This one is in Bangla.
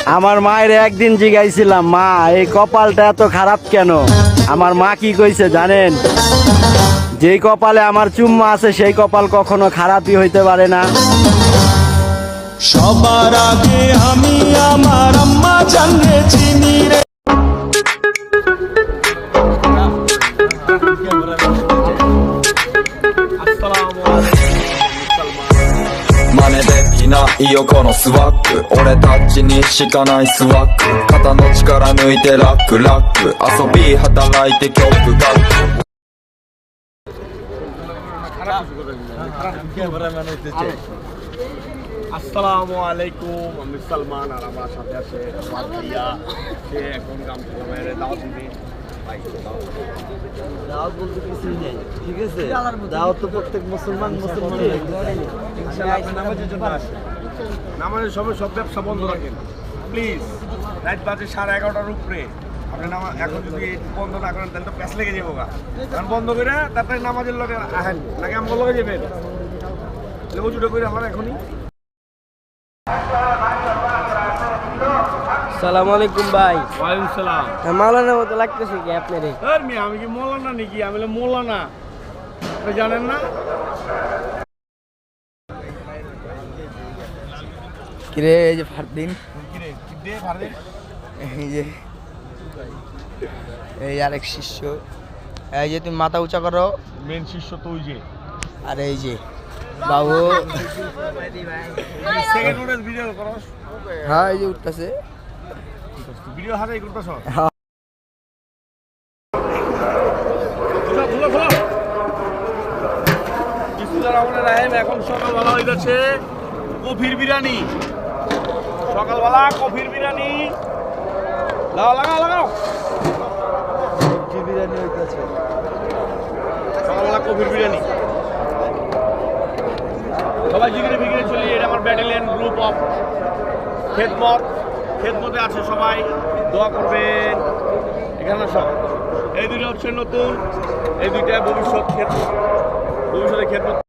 আমার মায়ের একদিন জিগাইছিলাম, মা এই কপালটা এত খারাপ কেন? আমার মা কি কইছে জানেন? যেই কপালে আমার চুম্মা আছে সেই কপাল কখনো খারাপই হইতে পারে না। সবার আগে আমি আমার আম্মা জানলে চিনি রে।真似できないよこのスワッグ俺たちにしかないスワッグ肩の力抜いてラックラック遊び働いて曲がআসসালামু আলাইকুম, আমি সালমান আর আমার সাথে আছে আমার ভাইয়া। সে এখন গামছা বাইরে দাওয়াত দিবে। দাওয়াত বলতে কিছুই নেই, ঠিক আছে? দাওয়াত তো প্রত্যেক মুসলমান ইনশাআল্লাহ আপনি নামাজের জন্য আসেন। নামাজের সময় সব ব্যবসা বন্ধ রাখেন প্লিজ। রাত বাজে 11:30টার উপরে। আপনি এখন যদি বন্ধ না করেন তাহলে তো প্যাস লেগে যাবো গা। কারণ বন্ধ করে তারপরে নামাজের লগে আহেন নাকি আমার লগে যাবেন। লেবুচুটা করে আমার এখনই। সালাম আলাইকুম ভাই। ওয়ালাইকুম সালাম। মাওলানার মতো লাগতেছে কি আপনার? আমি কি মৌলানা নাকি? আমি হলো মৌলানা, আপনি জানেন না? কিরে এই যে ফারদিন, এই যে এই আরেক শিষ্য, এই যে তুমি মাথা উঁচা করো। মেন শিষ্য তো ওই যে। আর এই যে বাবু, সেকেন্ড নোটের ভিডিও করস। হ্যাঁ এই যে উঠতেছে ভিডিও হাজাই করতেছ। এখন সকালবেলা হয়ে যাচ্ছে কফির বিরিয়ানি। সকালবেলা কফির বিরিয়ানি লাগাও লাগাও। বিরিয়ানি হইতেছে। সকালবেলা কফির বিরিয়ানি সবাই জিগিরে ফিগিরে চলি। এটা আমার ব্যাটালিয়ান গ্রুপ অফ খেদমত। খেদমতে আছে সবাই, দোয়া করবেন। এখানে সব এই দুটো হচ্ছে নতুন, এই দুইটা ভবিষ্যতে খেদমত